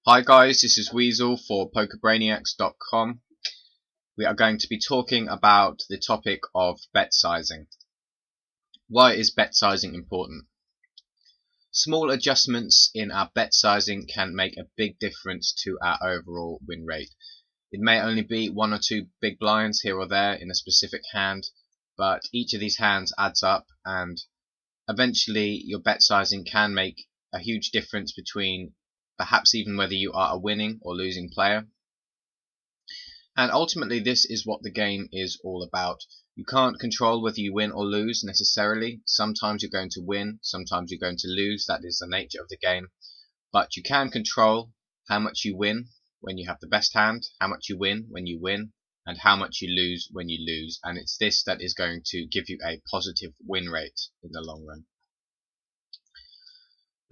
Hi guys, this is Weasel for PokerBrainiacs.com. We are going to be talking about the topic of bet sizing. Why is bet sizing important? Small adjustments in our bet sizing can make a big difference to our overall win rate. It may only be one or two big blinds here or there in a specific hand, but each of these hands adds up, and eventually your bet sizing can make a huge difference between perhaps even whether you are a winning or losing player. And ultimately this is what the game is all about. You can't control whether you win or lose necessarily. Sometimes you're going to win, sometimes you're going to lose. That is the nature of the game. But you can control how much you win when you have the best hand, how much you win when you win, and how much you lose when you lose. And it's this that is going to give you a positive win rate in the long run.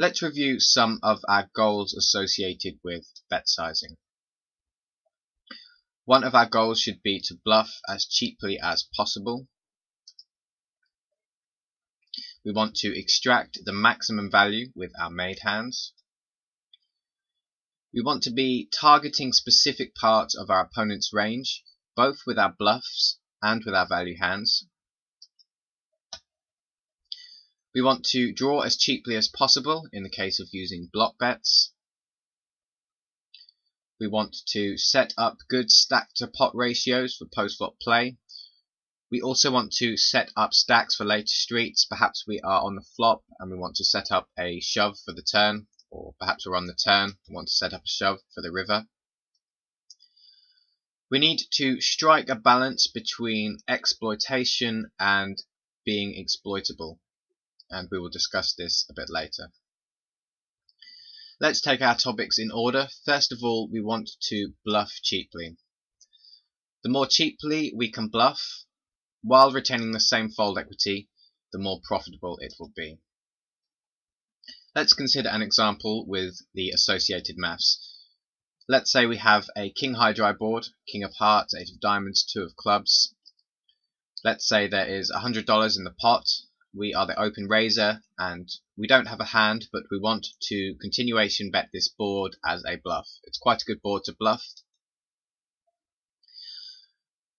Let's review some of our goals associated with bet sizing. One of our goals should be to bluff as cheaply as possible. We want to extract the maximum value with our made hands. We want to be targeting specific parts of our opponent's range, both with our bluffs and with our value hands. We want to draw as cheaply as possible in the case of using block bets. We want to set up good stack to pot ratios for post-flop play. We also want to set up stacks for later streets. Perhaps we are on the flop and we want to set up a shove for the turn, or perhaps we're on the turn and want to set up a shove for the river. We need to strike a balance between exploitation and being exploitable, and we will discuss this a bit later. Let's take our topics in order. First of all, we want to bluff cheaply. The more cheaply we can bluff, while retaining the same fold equity, the more profitable it will be. Let's consider an example with the associated maths. Let's say we have a king high dry board, king of hearts, 8 of diamonds, 2 of clubs. Let's say there is $100 in the pot. We are the open raiser and we don't have a hand, but we want to continuation bet this board as a bluff. It's quite a good board to bluff.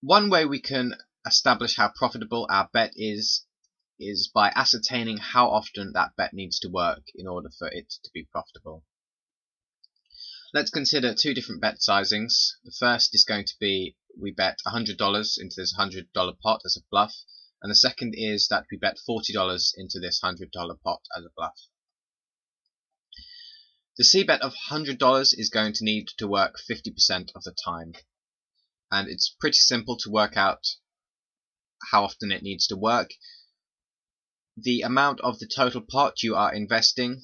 One way we can establish how profitable our bet is by ascertaining how often that bet needs to work in order for it to be profitable. Let's consider two different bet sizings. The first is going to be we bet $100 into this $100 pot as a bluff, and the second is that we bet $40 into this $100 pot as a bluff. The c-bet of $100 is going to need to work 50% of the time, and it's pretty simple to work out how often it needs to work. The amount of the total pot you are investing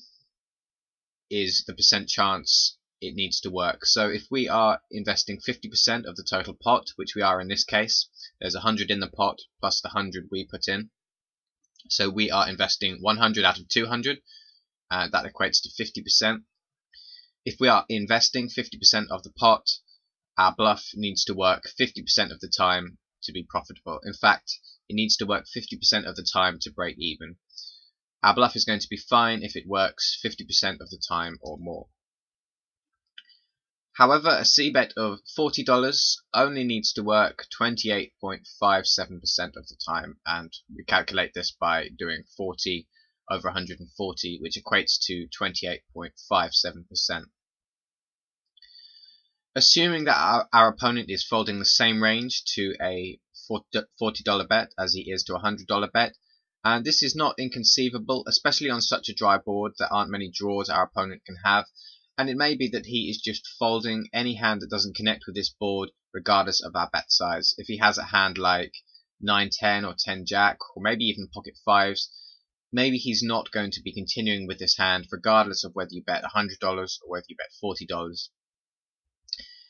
is the percent chance it needs to work. So if we are investing 50% of the total pot, which we are in this case, there's 100 in the pot plus the 100 we put in. So we are investing 100 out of 200, and that equates to 50%. If we are investing 50% of the pot, our bluff needs to work 50% of the time to be profitable. In fact, it needs to work 50% of the time to break even. Our bluff is going to be fine if it works 50% of the time or more. However, a c-bet of $40 only needs to work 28.57% of the time, and we calculate this by doing 40 over 140, which equates to 28.57%. Assuming that our opponent is folding the same range to a $40 bet as he is to a $100 bet, and this is not inconceivable, especially on such a dry board. There aren't many draws our opponent can have, and it may be that he is just folding any hand that doesn't connect with this board regardless of our bet size. If he has a hand like 9-10 or 10-jack, or maybe even pocket fives, maybe he's not going to be continuing with this hand regardless of whether you bet $100 or whether you bet $40.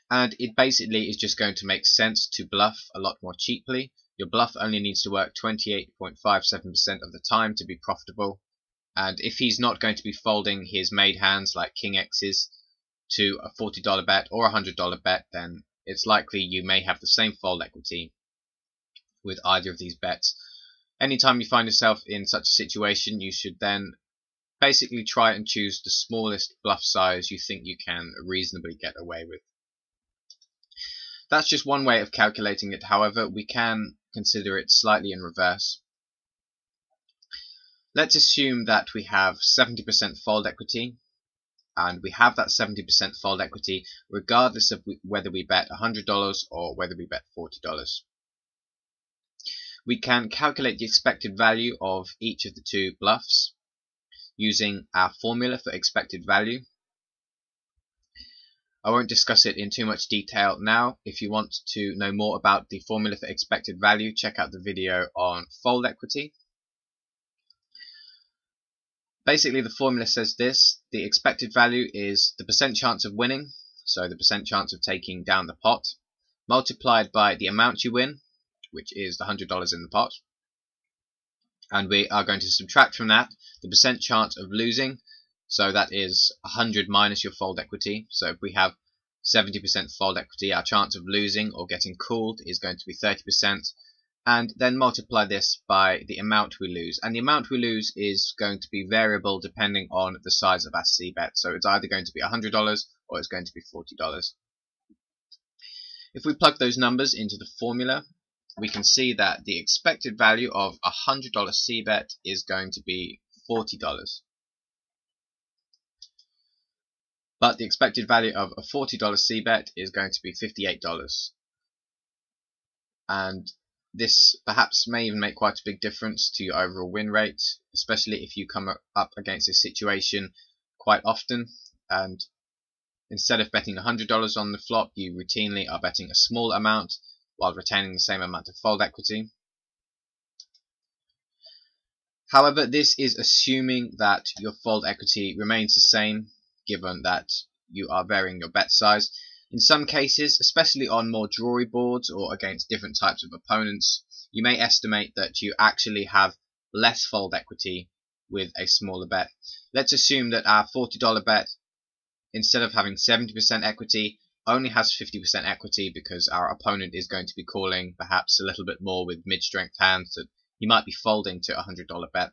And it basically is just going to make sense to bluff a lot more cheaply. Your bluff only needs to work 28.57% of the time to be profitable. And if he's not going to be folding his made hands like king X's to a $40 bet or a $100 bet, then it's likely you may have the same fold equity with either of these bets. Anytime you find yourself in such a situation, you should then Basically try and choose the smallest bluff size you think you can reasonably get away with. That's just one way of calculating it. However, we can consider it slightly in reverse. Let's assume that we have 70% fold equity, and we have that 70% fold equity regardless of whether we bet $100 or whether we bet $40. We can calculate the expected value of each of the two bluffs using our formula for expected value. I won't discuss it in too much detail now. If you want to know more about the formula for expected value, check out the video on fold equity. Basically, the formula says this: the expected value is the percent chance of winning, so the percent chance of taking down the pot, multiplied by the amount you win, which is the $100 in the pot, and we are going to subtract from that the percent chance of losing, so that is 100 minus your fold equity. So if we have 70% fold equity, our chance of losing or getting called is going to be 30%, and then multiply this by the amount we lose. And the amount we lose is going to be variable depending on the size of our C-bet. So it's either going to be $100 or it's going to be $40. If we plug those numbers into the formula, we can see that the expected value of a $100 C-bet is going to be $40. But the expected value of a $40 C-bet is going to be $58. And this perhaps may even make quite a big difference to your overall win rate, especially if you come up against this situation quite often, and instead of betting $100 on the flop, you routinely are betting a small amount while retaining the same amount of fold equity. However, this is assuming that your fold equity remains the same, given that you are varying your bet size. In some cases, especially on more drawy boards or against different types of opponents, you may estimate that you actually have less fold equity with a smaller bet. Let's assume that our $40 bet, instead of having 70% equity, only has 50% equity because our opponent is going to be calling perhaps a little bit more with mid-strength hands that he might be folding to a $100 bet.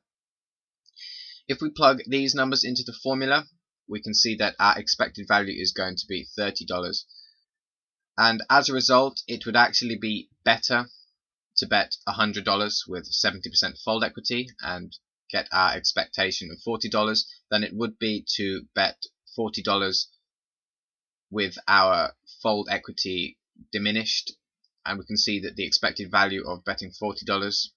If we plug these numbers into the formula, we can see that our expected value is going to be $30. And as a result, it would actually be better to bet $100 with 70% fold equity and get our expectation of $40 than it would be to bet $40 with our fold equity diminished. And we can see that the expected value of betting $40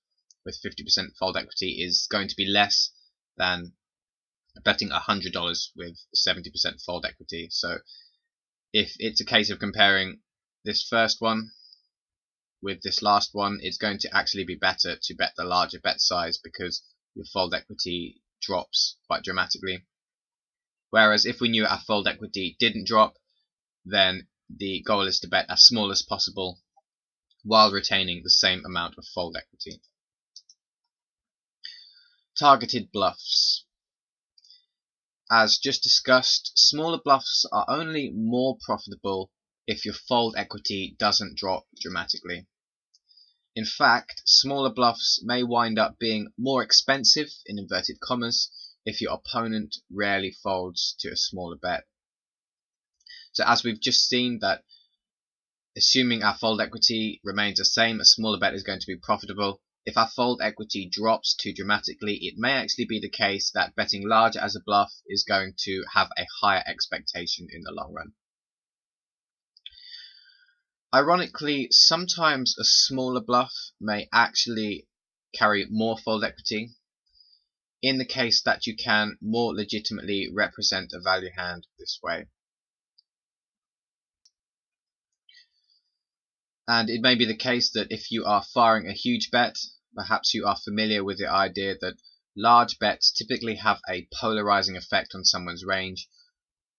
with 50% fold equity is going to be less than betting $100 with 70% fold equity. So if it's a case of comparing this first one with this last one, it's going to actually be better to bet the larger bet size because your fold equity drops quite dramatically. Whereas if we knew our fold equity didn't drop, then the goal is to bet as small as possible while retaining the same amount of fold equity. Targeted bluffs. As just discussed, smaller bluffs are only more profitable if your fold equity doesn't drop dramatically. In fact, smaller bluffs may wind up being more expensive, in inverted commas, if your opponent rarely folds to a smaller bet. So as we've just seen, that assuming our fold equity remains the same, a smaller bet is going to be profitable. If our fold equity drops too dramatically, it may actually be the case that betting larger as a bluff is going to have a higher expectation in the long run. Ironically, sometimes a smaller bluff may actually carry more fold equity in the case that you can more legitimately represent a value hand this way. And it may be the case that if you are firing a huge bet, perhaps you are familiar with the idea that large bets typically have a polarizing effect on someone's range,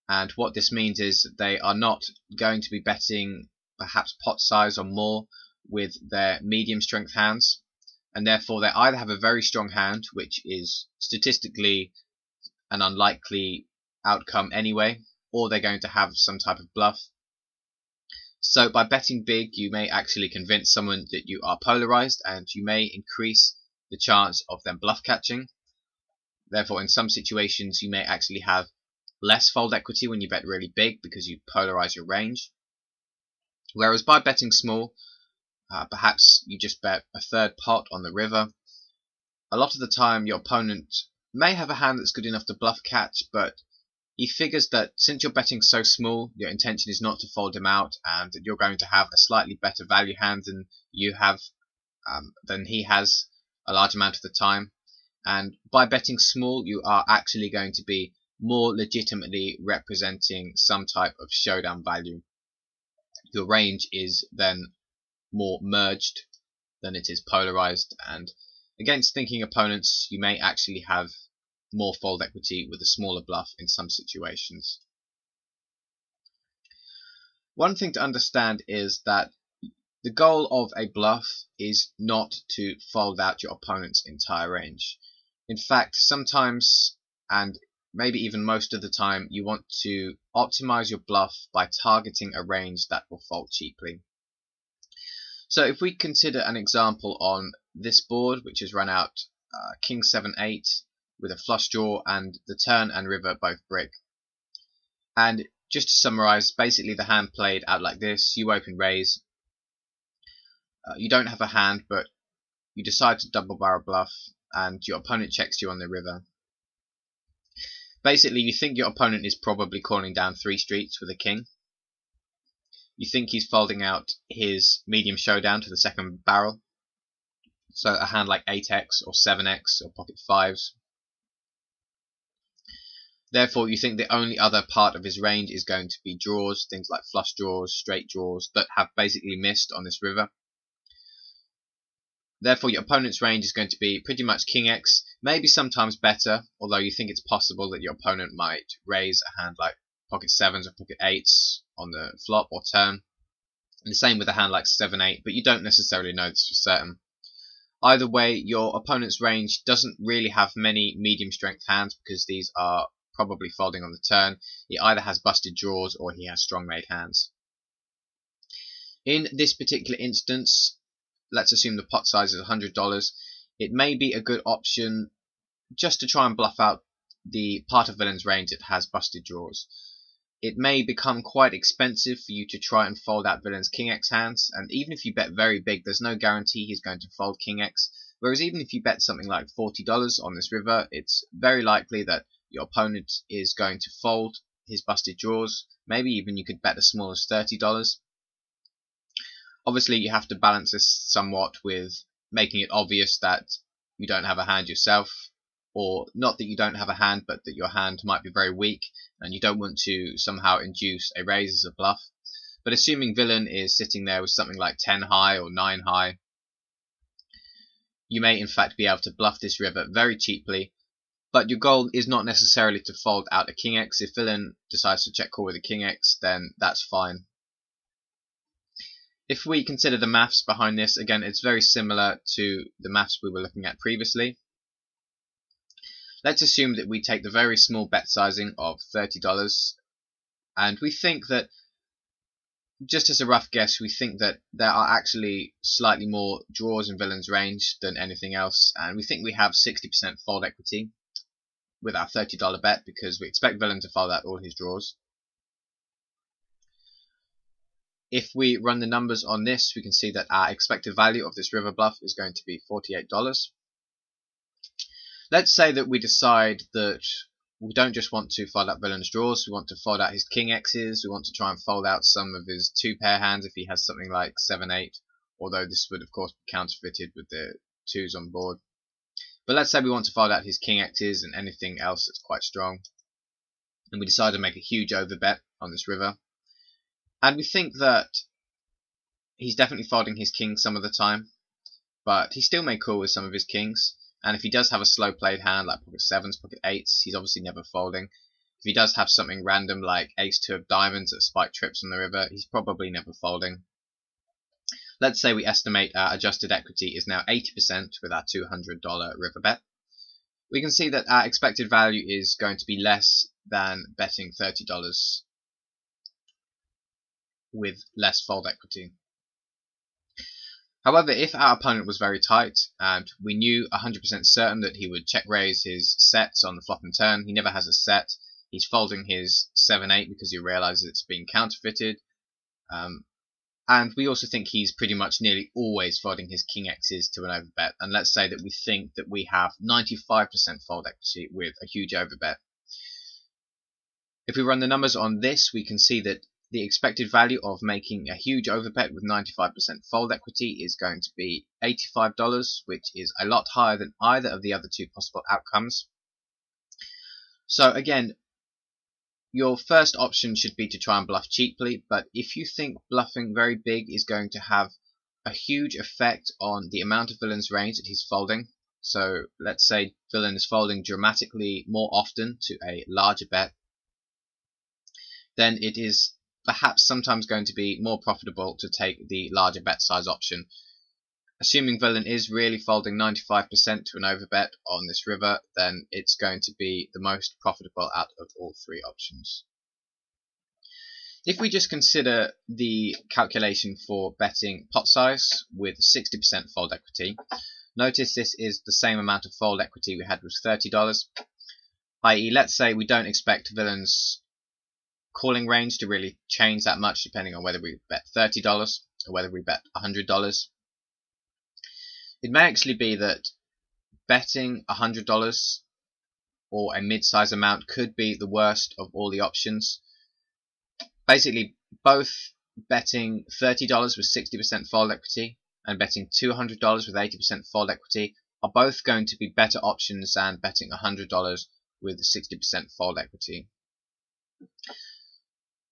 and what this means is that they are not going to be betting perhaps pot size or more with their medium strength hands, and therefore they either have a very strong hand, which is statistically an unlikely outcome anyway, or they're going to have some type of bluff. So by betting big, you may actually convince someone that you are polarized, and you may increase the chance of them bluff catching. Therefore, in some situations, you may actually have less fold equity when you bet really big because you polarize your range. Whereas by betting small, perhaps you just bet a third pot on the river. A lot of the time your opponent may have a hand that's good enough to bluff catch, but he figures that since you're betting so small, your intention is not to fold him out, and that you're going to have a slightly better value hand than you have, than he has a large amount of the time. And by betting small, you are actually going to be more legitimately representing some type of showdown value. Your range is then more merged than it is polarized, and against thinking opponents, you may actually have more fold equity with a smaller bluff in some situations. One thing to understand is that the goal of a bluff is not to fold out your opponent's entire range. In fact, sometimes, and maybe even most of the time, you want to optimize your bluff by targeting a range that will fold cheaply. So if we consider an example on this board, which has run out King 7-8 with a flush draw and the turn and river both brick. And just to summarize, basically the hand played out like this: you open raise, you don't have a hand, but you decide to double barrel bluff, and your opponent checks you on the river. Basically, you think your opponent is probably calling down 3 streets with a king. You think he's folding out his medium showdown to the second barrel, so a hand like 8x or 7x or pocket 5s. Therefore, you think the only other part of his range is going to be draws, things like flush draws, straight draws, that have basically missed on this river. Therefore, your opponent's range is going to be pretty much King X, maybe sometimes better, although you think it's possible that your opponent might raise a hand like pocket 7s or pocket 8s on the flop or turn. And the same with a hand like 7-8, but you don't necessarily know this for certain. Either way, your opponent's range doesn't really have many medium strength hands because these are probably folding on the turn. He either has busted draws or he has strong made hands. In this particular instance, let's assume the pot size is $100. It may be a good option just to try and bluff out the part of villain's range that has busted draws. It may become quite expensive for you to try and fold out villain's King X hands, and even if you bet very big, there's no guarantee he's going to fold King X. Whereas even if you bet something like $40 on this river, it's very likely that your opponent is going to fold his busted draws. Maybe even you could bet as small as $30. Obviously, you have to balance this somewhat with making it obvious that you don't have a hand yourself, or not that you don't have a hand, but that your hand might be very weak and you don't want to somehow induce a raise as a bluff. But assuming villain is sitting there with something like 10 high or 9 high, you may in fact be able to bluff this river very cheaply. But your goal is not necessarily to fold out a King X. If villain decides to check call with a King X, then that's fine. If we consider the maths behind this, again, it's very similar to the maths we were looking at previously. Let's assume that we take the very small bet sizing of $30, and we think that, just as a rough guess, we think that there are actually slightly more draws in villain's range than anything else, and we think we have 60% fold equity with our $30 bet because we expect villain to fold out all his draws. If we run the numbers on this, we can see that our expected value of this river bluff is going to be $48. Let's say that we decide that we don't just want to fold out villain's draws, we want to fold out his King X's, we want to try and fold out some of his 2-pair hands if he has something like 7-8, although this would of course be counterfeited with the 2s on board. But let's say we want to fold out his King X's and anything else that's quite strong, and we decide to make a huge overbet on this river. And we think that he's definitely folding his kings some of the time, but he still may call with some of his kings. And if he does have a slow played hand like pocket 7s, pocket 8s, he's obviously never folding. If he does have something random like ace-2 of diamonds that spike trips on the river, he's probably never folding. Let's say we estimate our adjusted equity is now 80% with our $200 river bet. We can see that our expected value is going to be less than betting $30 with less fold equity. However, if our opponent was very tight and we knew 100% certain that he would check raise his sets on the flop and turn, he never has a set, he's folding his 7-8 because he realizes it's being counterfeited, and we also think he's pretty much nearly always folding his king X's to an overbet, and let's say that we think that we have 95% fold equity with a huge overbet. If we run the numbers on this, we can see that the expected value of making a huge overbet with 95% fold equity is going to be $85, which is a lot higher than either of the other two possible outcomes. So again, your first option should be to try and bluff cheaply, but if you think bluffing very big is going to have a huge effect on the amount of villain's range that he's folding, so let's say villain is folding dramatically more often to a larger bet, then it is perhaps sometimes going to be more profitable to take the larger bet size option. Assuming villain is really folding 95% to an overbet on this river, then it's going to be the most profitable out of all three options. If we just consider the calculation for betting pot size with 60% fold equity, notice this is the same amount of fold equity we had with $30, i.e. let's say we don't expect villain's calling range to really change that much depending on whether we bet $30 or whether we bet $100. It may actually be that betting $100 or a mid-size amount could be the worst of all the options. Basically, both betting $30 with 60% fold equity and betting $200 with 80% fold equity are both going to be better options than betting $100 with 60% fold equity.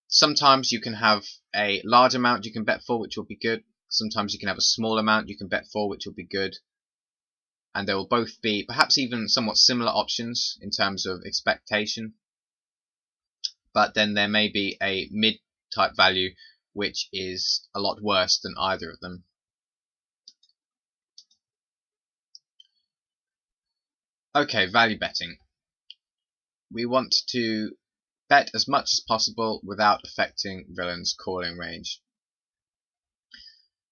Sometimes you can have a large amount you can bet for, which will be good. Sometimes you can have a small amount you can bet for, which will be good. And there will both be perhaps even somewhat similar options in terms of expectation. But then there may be a mid-type value which is a lot worse than either of them. Okay, value betting. We want to bet as much as possible without affecting villain's calling range.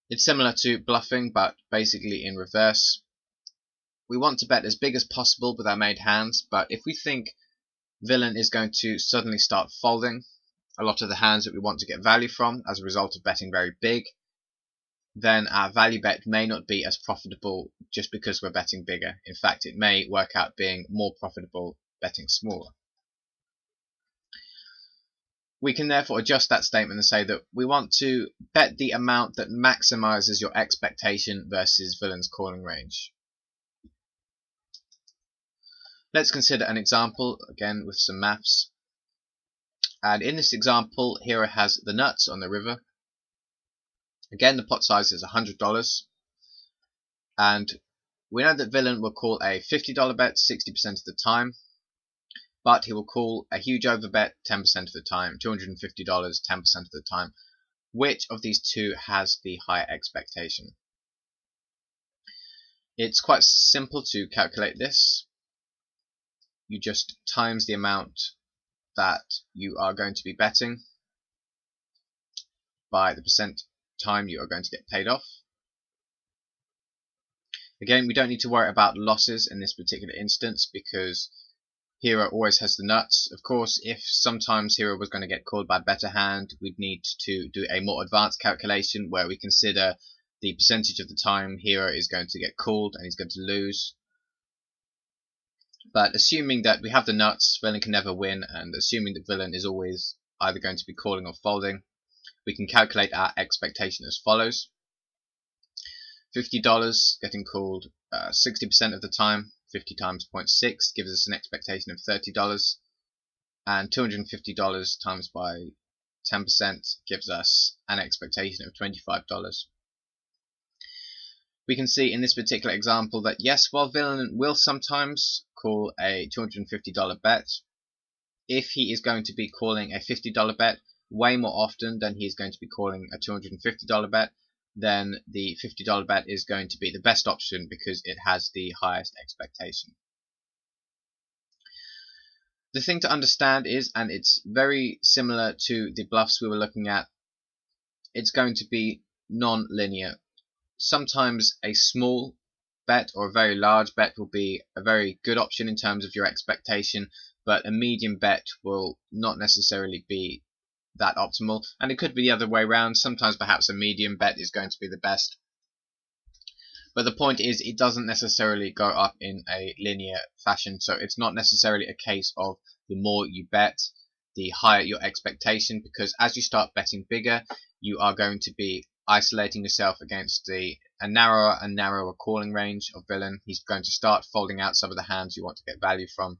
It's similar to bluffing, but basically in reverse. We want to bet as big as possible with our made hands, but if we think villain is going to suddenly start folding a lot of the hands that we want to get value from as a result of betting very big, then our value bet may not be as profitable just because we're betting bigger. In fact, it may work out being more profitable betting smaller. We can therefore adjust that statement and say that we want to bet the amount that maximizes your expectation versus villain's calling range. Let's consider an example, again with some maths. And in this example, Hero has the nuts on the river. Again, the pot size is $100. And we know that villain will call a $50 bet 60% of the time. But he will call a huge overbet 10% of the time, $250 10% of the time. Which of these two has the higher expectation? It's quite simple to calculate this. You just times the amount that you are going to be betting by the percent time you are going to get paid off. Again, we don't need to worry about losses in this particular instance because Hero always has the nuts. Of course, if sometimes Hero was going to get called by a better hand, we'd need to do a more advanced calculation where we consider the percentage of the time Hero is going to get called and he's going to lose. But assuming that we have the nuts, villain can never win, and assuming that villain is always either going to be calling or folding, we can calculate our expectation as follows. $50 getting called 60% of the time. 50 times 0.6 gives us an expectation of $30, and $250 times by 10% gives us an expectation of $25. We can see in this particular example that yes, while villain will sometimes call a $250 bet, if he is going to be calling a $50 bet way more often than he is going to be calling a $250 bet, then the $50 bet is going to be the best option because it has the highest expectation. The thing to understand is, and it's very similar to the bluffs we were looking at, it's going to be non-linear. sometimes a small bet or a very large bet will be a very good option in terms of your expectation, but a medium bet will not necessarily be that optimal, and it could be the other way around. Sometimes perhaps a medium bet is going to be the best, but the point is it doesn't necessarily go up in a linear fashion. So it's not necessarily a case of the more you bet, the higher your expectation, because as you start betting bigger, you are going to be isolating yourself against a narrower and narrower calling range of villain. He's going to start folding out some of the hands you want to get value from.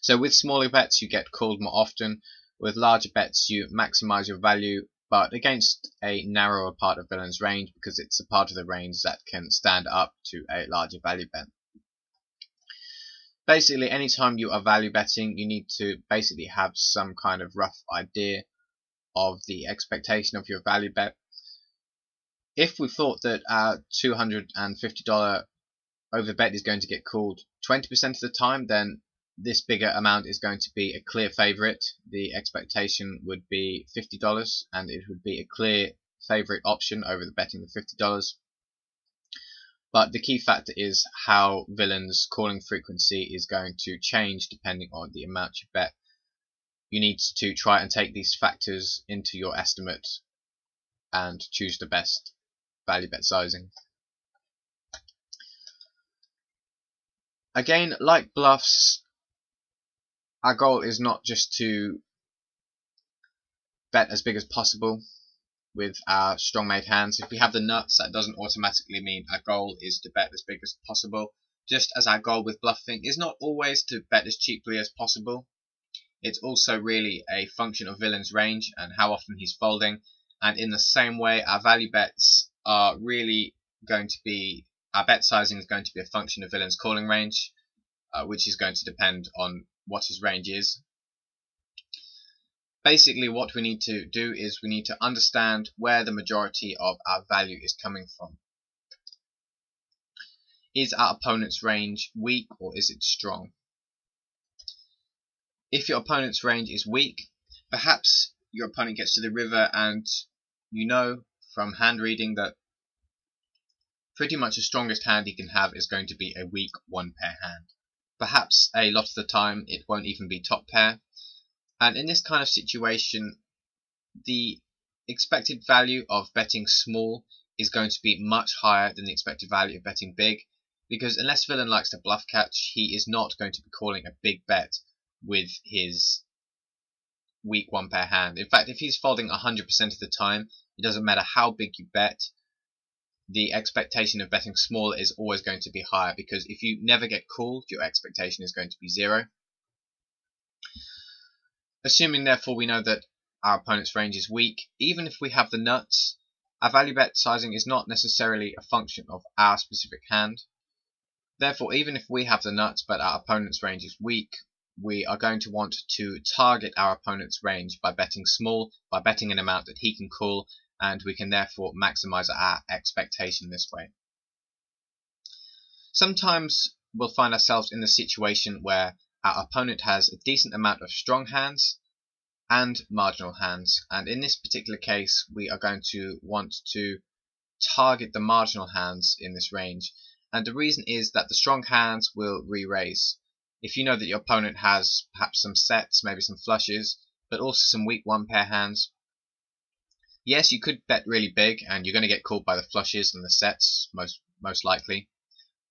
So with smaller bets you get called more often. With larger bets you maximize your value, but against a narrower part of villain's range, because it's a part of the range that can stand up to a larger value bet. Basically, anytime you are value betting, you need to basically have some kind of rough idea of the expectation of your value bet. If we thought that our $250 over bet is going to get called 20% of the time, then this bigger amount is going to be a clear favorite. The expectation would be $50, and it would be a clear favorite option over the betting the $50. But the key factor is how villain's calling frequency is going to change depending on the amount you bet. You need to try and take these factors into your estimate and choose the best value bet sizing. Again, like bluffs, our goal is not just to bet as big as possible with our strong made hands. If we have the nuts, that doesn't automatically mean our goal is to bet as big as possible. Just as our goal with bluffing is not always to bet as cheaply as possible. It's also really a function of villain's range and how often he's folding. And in the same way, our value bets are really going to be, our bet sizing is going to be a function of villain's calling range, which is going to depend on what his range is. Basically, what we need to do is we need to understand where the majority of our value is coming from. Is our opponent's range weak or is it strong? If your opponent's range is weak, perhaps your opponent gets to the river and you know from hand reading that pretty much the strongest hand he can have is going to be a weak one pair hand. Perhaps a lot of the time it won't even be top pair. And in this kind of situation, the expected value of betting small is going to be much higher than the expected value of betting big, because unless villain likes to bluff catch, he is not going to be calling a big bet with his weak one pair hand. In fact, if he's folding 100% of the time, it doesn't matter how big you bet, the expectation of betting smaller is always going to be higher, because if you never get called, your expectation is going to be 0. Assuming therefore we know that our opponent's range is weak, even if we have the nuts, our value bet sizing is not necessarily a function of our specific hand. Therefore, even if we have the nuts but our opponent's range is weak, we are going to want to target our opponent's range by betting small, by betting an amount that he can call, and we can therefore maximize our expectation this way. Sometimes we'll find ourselves in the situation where our opponent has a decent amount of strong hands and marginal hands, and in this particular case we are going to want to target the marginal hands in this range, and the reason is that the strong hands will re-raise. If you know that your opponent has perhaps some sets, maybe some flushes, but also some weak one pair hands, yes, you could bet really big and you're going to get called by the flushes and the sets most likely,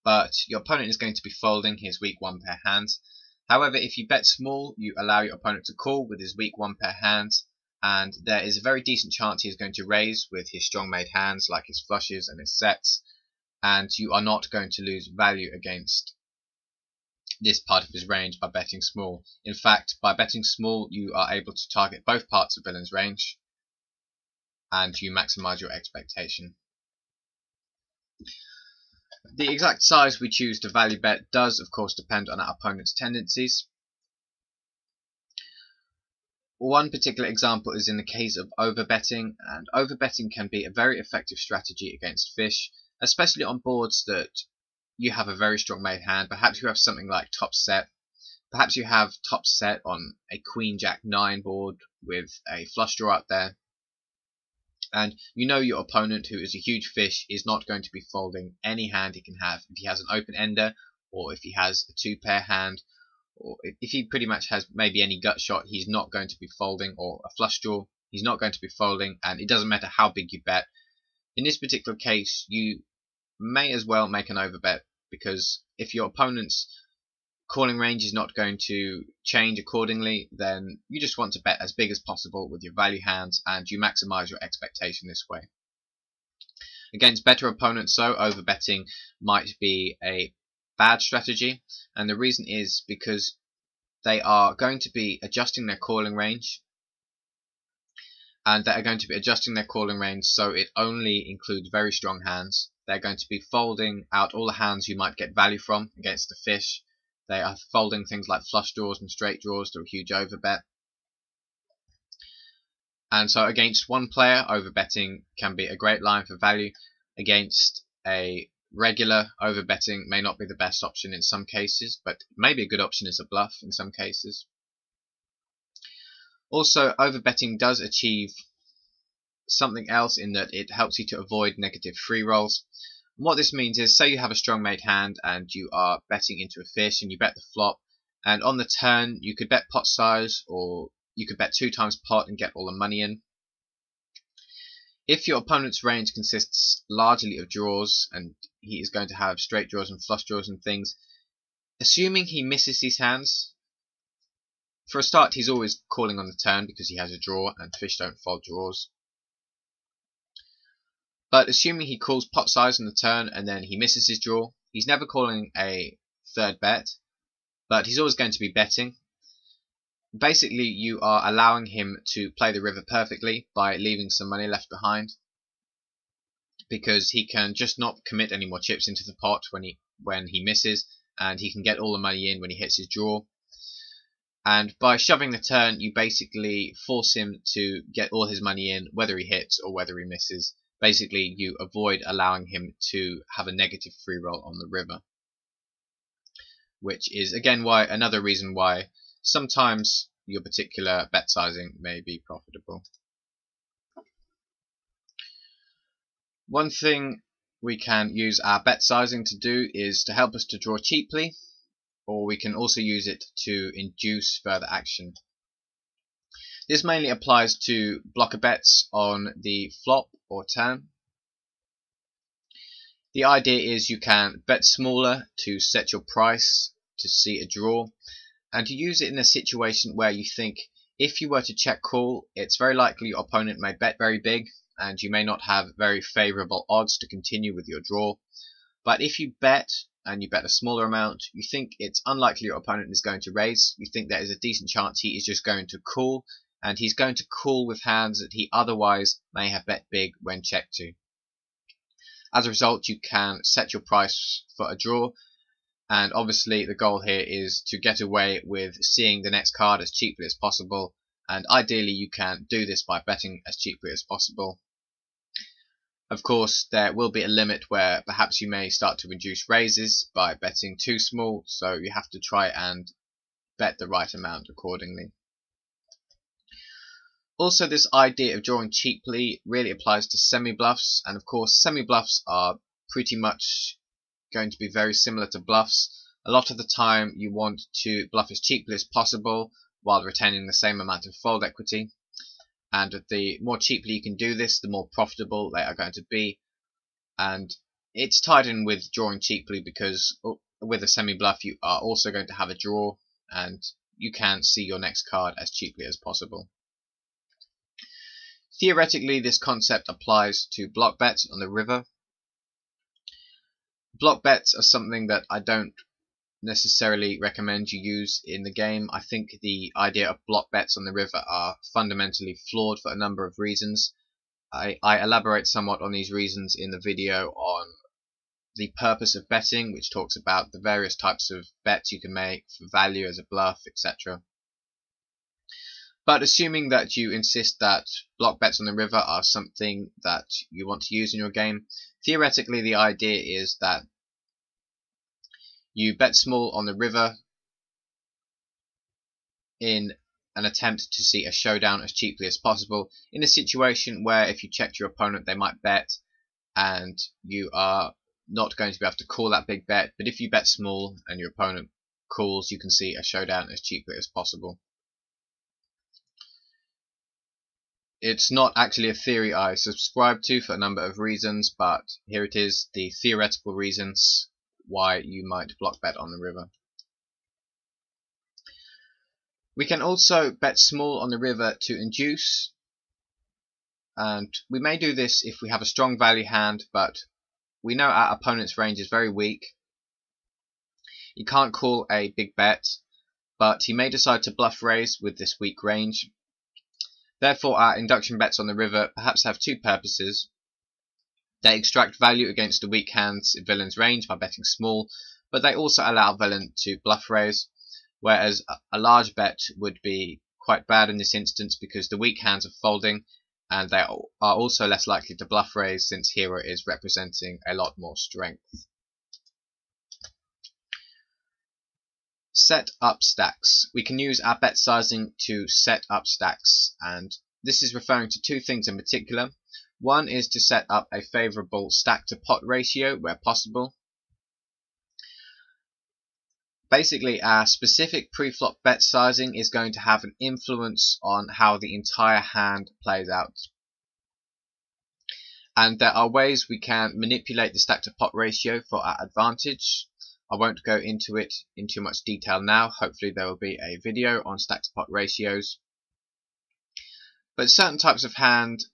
but your opponent is going to be folding his weak one pair hands. However, if you bet small, you allow your opponent to call with his weak one pair hands, and there is a very decent chance he is going to raise with his strong made hands like his flushes and his sets, and you are not going to lose value against this part of his range by betting small. In fact, by betting small you are able to target both parts of villain's range and you maximize your expectation. The exact size we choose to value bet does of course depend on our opponent's tendencies. One particular example is in the case of overbetting, and overbetting can be a very effective strategy against fish, especially on boards that you have a very strong made hand. Perhaps you have something like top set, perhaps you have top set on a Queen Jack 9 board with a flush draw out there, And you know your opponent, who is a huge fish, is not going to be folding any hand he can have. If he has an open ender, or if he has a 2-pair hand, or if he pretty much has maybe any gut shot, he's not going to be folding, or a flush draw, he's not going to be folding, and it doesn't matter how big you bet. In this particular case, you may as well make an overbet, because if your opponent's calling range is not going to change accordingly, then you just want to bet as big as possible with your value hands, and you maximize your expectation this way. Against better opponents, so overbetting might be a bad strategy, and the reason is because they are going to be adjusting their calling range, so it only includes very strong hands. They're going to be folding out all the hands you might get value from against the fish. They are folding things like flush draws and straight draws to a huge overbet. And so against one player, overbetting can be a great line for value. Against a regular, overbetting may not be the best option in some cases, but maybe a good option is a bluff in some cases. Also, overbetting does achieve something else in that it helps you to avoid negative free rolls. And what this means is, say you have a strong made hand and you are betting into a fish and you bet the flop, and on the turn you could bet pot size, or you could bet 2 times pot and get all the money in. If your opponent's range consists largely of draws, and he is going to have straight draws and flush draws and things, assuming he misses these hands, for a start he's always calling on the turn because he has a draw and fish don't fold draws. But assuming he calls pot size on the turn and then he misses his draw, he's never calling a third bet, but he's always going to be betting. Basically, you are allowing him to play the river perfectly by leaving some money left behind, because he can just not commit any more chips into the pot when he misses, and he can get all the money in when he hits his draw. And by shoving the turn, you basically force him to get all his money in, whether he hits or whether he misses. Basically, you avoid allowing him to have a negative free roll on the river, which is again another reason why sometimes your particular bet sizing may be profitable. One thing we can use our bet sizing to do is to help us to draw cheaply, or we can also use it to induce further action. This mainly applies to blocker bets on the flop or turn. The idea is you can bet smaller to set your price to see a draw, and to use it in a situation where you think if you were to check call, it's very likely your opponent may bet very big and you may not have very favourable odds to continue with your draw. But if you bet, and you bet a smaller amount, you think it's unlikely your opponent is going to raise, you think there is a decent chance he is just going to call, and he's going to call with hands that he otherwise may have bet big when checked to. As a result, you can set your price for a draw, and obviously the goal here is to get away with seeing the next card as cheaply as possible, and ideally you can do this by betting as cheaply as possible. Of course, there will be a limit where perhaps you may start to reduce raises by betting too small, so you have to try and bet the right amount accordingly. Also, this idea of drawing cheaply really applies to semi-bluffs, and of course semi-bluffs are pretty much going to be very similar to bluffs. A lot of the time you want to bluff as cheaply as possible while retaining the same amount of fold equity, and the more cheaply you can do this, the more profitable they are going to be. And it's tied in with drawing cheaply because with a semi-bluff you are also going to have a draw, and you can see your next card as cheaply as possible. Theoretically, this concept applies to block bets on the river. Block bets are something that I don't necessarily recommend you use in the game. I think the idea of block bets on the river are fundamentally flawed for a number of reasons. I elaborate somewhat on these reasons in the video on the purpose of betting, which talks about the various types of bets you can make for value as a bluff, etc. But assuming that you insist that block bets on the river are something that you want to use in your game, theoretically the idea is that you bet small on the river in an attempt to see a showdown as cheaply as possible in a situation where if you checked your opponent they might bet and you are not going to be able to call that big bet, but if you bet small and your opponent calls, you can see a showdown as cheaply as possible. It's not actually a theory I subscribe to for a number of reasons, but here it is, the theoretical reasons why you might block bet on the river. We can also bet small on the river to induce, and we may do this if we have a strong value hand, but we know our opponent's range is very weak. He can't call a big bet, but he may decide to bluff raise with this weak range. Therefore, our induction bets on the river perhaps have two purposes. They extract value against the weak hand's villain's range by betting small, but they also allow villain to bluff raise, whereas a large bet would be quite bad in this instance because the weak hands are folding and they are also less likely to bluff raise since hero is representing a lot more strength. Set up stacks. We can use our bet sizing to set up stacks, and this is referring to two things in particular. One is to set up a favourable stack to pot ratio where possible. Basically, our specific pre-flop bet sizing is going to have an influence on how the entire hand plays out. And there are ways we can manipulate the stack to pot ratio for our advantage. I won't go into it in too much detail now. Hopefully there will be a video on stack to pot ratios. But certain types of hands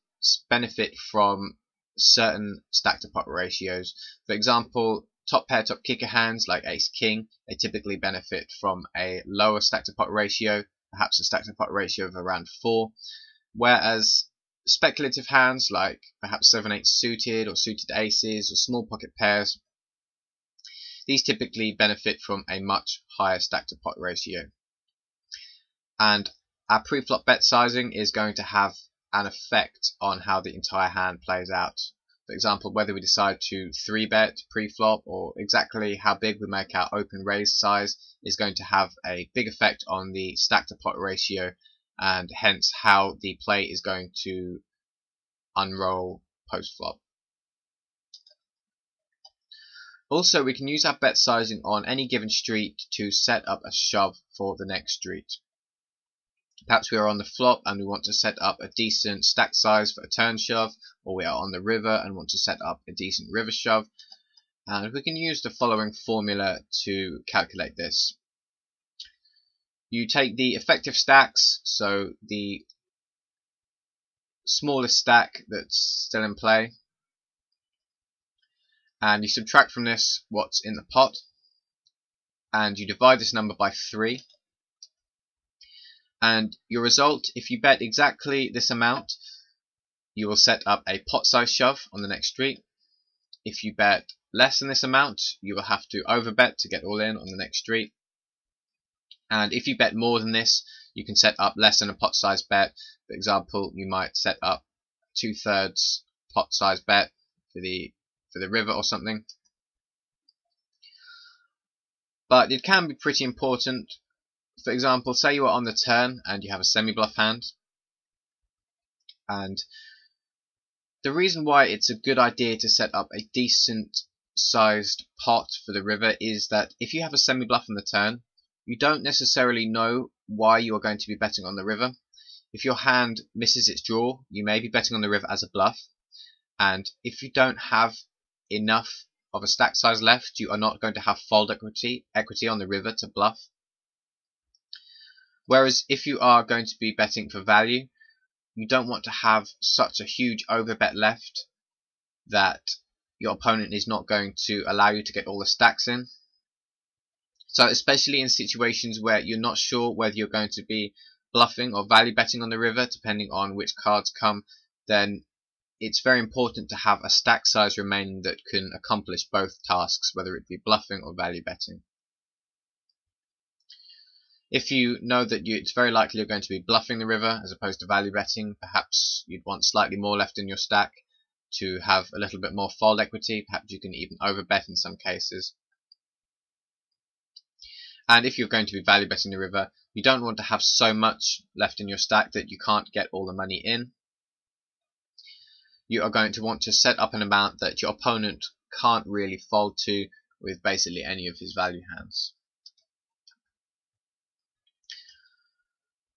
benefit from certain stack to pot ratios. For example, top pair, top kicker hands like ace king, they typically benefit from a lower stack to pot ratio, perhaps a stack to pot ratio of around 4, whereas speculative hands like perhaps 7/8 suited or suited aces or small pocket pairs, these typically benefit from a much higher stack to pot ratio. And our pre-flop bet sizing is going to have an effect on how the entire hand plays out. For example, whether we decide to 3-bet pre-flop or exactly how big we make our open raise size is going to have a big effect on the stack to pot ratio and hence how the play is going to unroll post-flop. Also, we can use our bet sizing on any given street to set up a shove for the next street. Perhaps we are on the flop and we want to set up a decent stack size for a turn shove, or we are on the river and want to set up a decent river shove. And we can use the following formula to calculate this. You take the effective stacks, so the smallest stack that's still in play, and you subtract from this what's in the pot, and you divide this number by 3, and your result, if you bet exactly this amount, you will set up a pot size shove on the next street. If you bet less than this amount, you will have to overbet to get all in on the next street, and if you bet more than this, you can set up less than a pot size bet. For example, you might set up 2/3 pot size bet for the river or something. But it can be pretty important. For example, say you are on the turn and you have a semi-bluff hand, and the reason why it's a good idea to set up a decent sized pot for the river is that if you have a semi-bluff on the turn, you don't necessarily know why you are going to be betting on the river. If your hand misses its draw, you may be betting on the river as a bluff, and if you don't have enough of a stack size left, you are not going to have fold equity on the river to bluff. Whereas if you are going to be betting for value, you don't want to have such a huge overbet left that your opponent is not going to allow you to get all the stacks in. So especially in situations where you're not sure whether you're going to be bluffing or value betting on the river, depending on which cards come, then it's very important to have a stack size remaining that can accomplish both tasks, whether it be bluffing or value betting. If you know that it's very likely you're going to be bluffing the river as opposed to value betting, perhaps you'd want slightly more left in your stack to have a little bit more fold equity. Perhaps you can even overbet in some cases. And if you're going to be value betting the river, you don't want to have so much left in your stack that you can't get all the money in. You are going to want to set up an amount that your opponent can't really fold to with basically any of his value hands.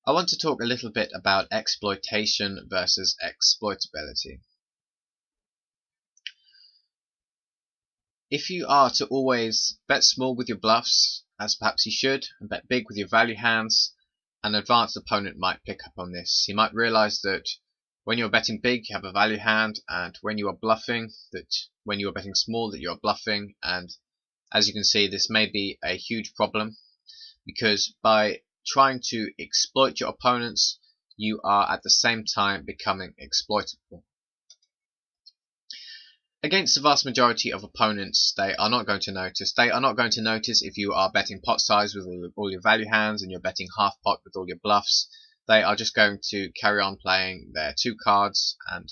I want to talk a little bit about exploitation versus exploitability. If you are to always bet small with your bluffs, as perhaps you should, and bet big with your value hands, an advanced opponent might pick up on this. He might realize that when you're betting big, you have a value hand, and when you are bluffing, that when you are betting small, that you are bluffing. And as you can see, this may be a huge problem, because by trying to exploit your opponents, you are at the same time becoming exploitable. Against the vast majority of opponents, they are not going to notice. They are not going to notice if you are betting pot size with all your value hands and you're betting half pot with all your bluffs. They are just going to carry on playing their two cards, and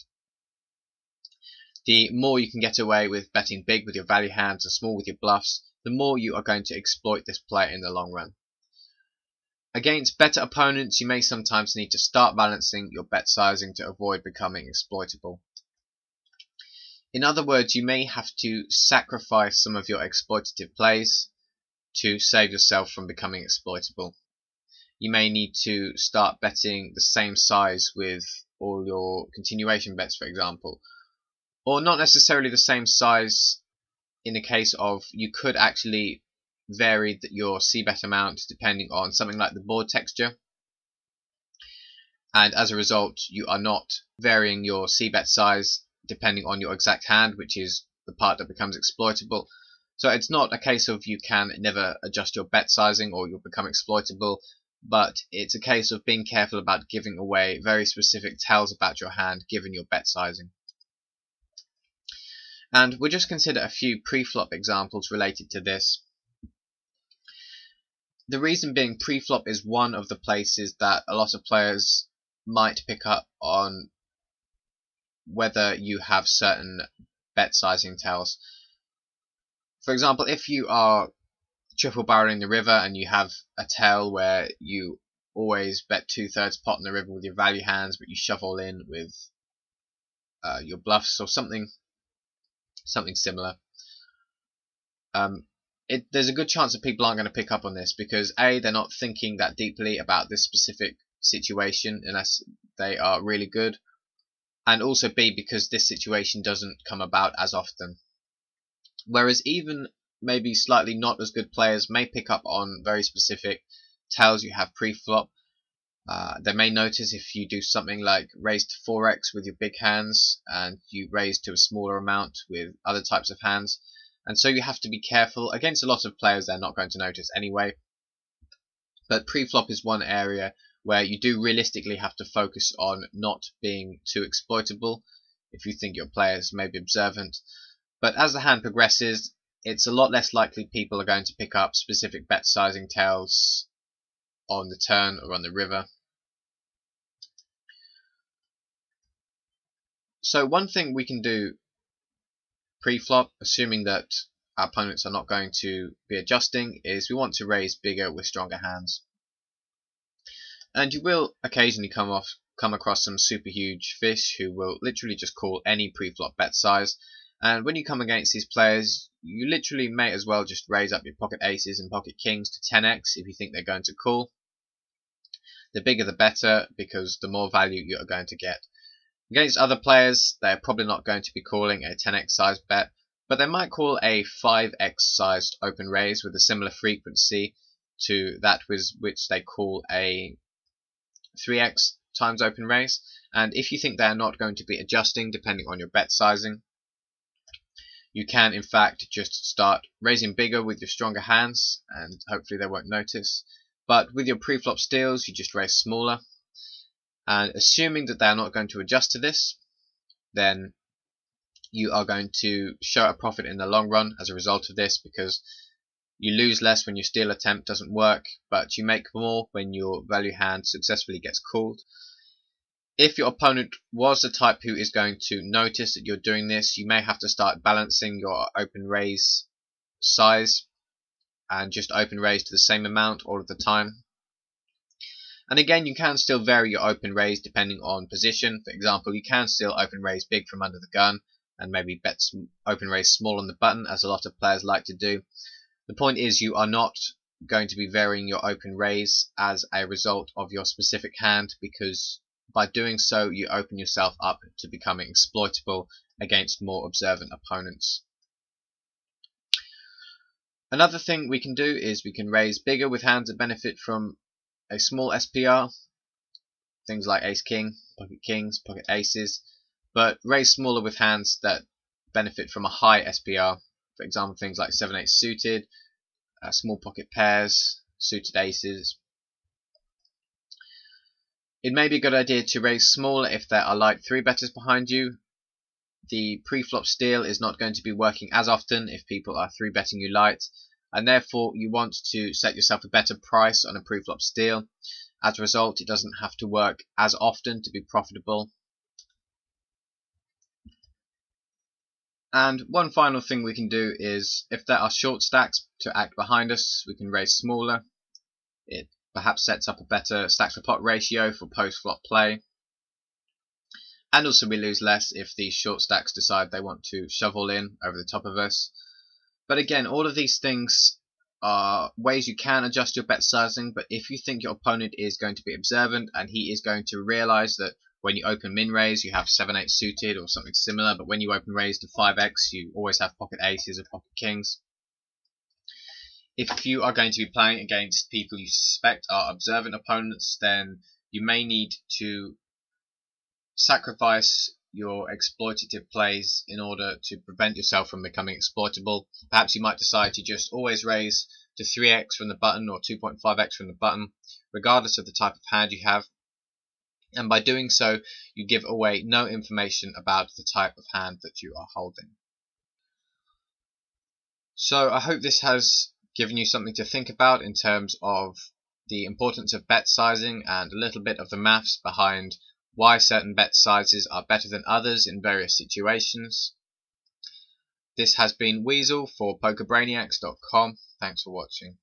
the more you can get away with betting big with your value hands and small with your bluffs, the more you are going to exploit this player in the long run. Against better opponents, you may sometimes need to start balancing your bet sizing to avoid becoming exploitable. In other words, you may have to sacrifice some of your exploitative plays to save yourself from becoming exploitable. You may need to start betting the same size with all your continuation bets, for example, or not necessarily the same size. In the case of, you could actually vary your c-bet amount depending on something like the board texture, and as a result you are not varying your c-bet size depending on your exact hand, which is the part that becomes exploitable. So it's not a case of you can never adjust your bet sizing or you'll become exploitable, but it's a case of being careful about giving away very specific tells about your hand given your bet sizing. And we'll just consider a few pre-flop examples related to this. The reason being, pre-flop is one of the places that a lot of players might pick up on whether you have certain bet sizing tells. For example, if you are triple barreling the river and you have a tell where you always bet 2/3 pot in the river with your value hands, but you shove all in with your bluffs or something similar, there's a good chance that people aren't going to pick up on this because A, they're not thinking that deeply about this specific situation unless they are really good, and also B, because this situation doesn't come about as often. Whereas even maybe slightly not as good players may pick up on very specific tells you have pre-flop. They may notice if you do something like raise to 4x with your big hands and you raise to a smaller amount with other types of hands, and so you have to be careful. Against a lot of players they're not going to notice anyway, but pre-flop is one area where you do realistically have to focus on not being too exploitable if you think your players may be observant. But as the hand progresses, it's a lot less likely people are going to pick up specific bet sizing tells on the turn or on the river. So one thing we can do pre-flop, assuming that our opponents are not going to be adjusting, is we want to raise bigger with stronger hands. And you will occasionally come across some super huge fish who will literally just call any pre-flop bet size, and when you come against these players you literally may as well just raise up your pocket aces and pocket kings to 10x if you think they're going to call. The bigger the better, because the more value you are going to get. Against other players they're probably not going to be calling a 10x sized bet, but they might call a 5x sized open raise with a similar frequency to that with which they call a 3x times open raise. And if you think they're not going to be adjusting depending on your bet sizing, you can in fact just start raising bigger with your stronger hands and hopefully they won't notice. But with your pre-flop steals you just raise smaller, and assuming that they're not going to adjust to this, then you are going to show a profit in the long run as a result of this, because you lose less when your steal attempt doesn't work, but you make more when your value hand successfully gets called. If your opponent was the type who is going to notice that you're doing this, you may have to start balancing your open raise size and just open raise to the same amount all of the time. And again, you can still vary your open raise depending on position. For example, you can still open raise big from under the gun and maybe bet open raise small on the button, as a lot of players like to do. The point is, you are not going to be varying your open raise as a result of your specific hand, because by doing so you open yourself up to becoming exploitable against more observant opponents. Another thing we can do is we can raise bigger with hands that benefit from a small SPR, things like ace king, pocket kings, pocket aces, but raise smaller with hands that benefit from a high SPR. For example, things like 7-8 suited, small pocket pairs, suited aces. It may be a good idea to raise smaller if there are light 3-betters behind you. The pre-flop steal is not going to be working as often if people are 3-betting you light, and therefore you want to set yourself a better price on a pre-flop steal. As a result, it doesn't have to work as often to be profitable. And one final thing we can do is, if there are short stacks to act behind us, we can raise smaller. It perhaps sets up a better stacks per pot ratio for post-flop play. And also we lose less if these short stacks decide they want to shove all in over the top of us. But again, all of these things are ways you can adjust your bet sizing, but if you think your opponent is going to be observant and he is going to realize that when you open min raise you have 7-8 suited or something similar, but when you open raise to 5x you always have pocket aces or pocket kings. If you are going to be playing against people you suspect are observant opponents, then you may need to sacrifice your exploitative plays in order to prevent yourself from becoming exploitable. Perhaps you might decide to just always raise to 3x from the button or 2.5x from the button, regardless of the type of hand you have. And by doing so, you give away no information about the type of hand that you are holding. So I hope this has given you something to think about in terms of the importance of bet sizing and a little bit of the maths behind why certain bet sizes are better than others in various situations. This has been Weasel for PokerBrainiacs.com. Thanks for watching.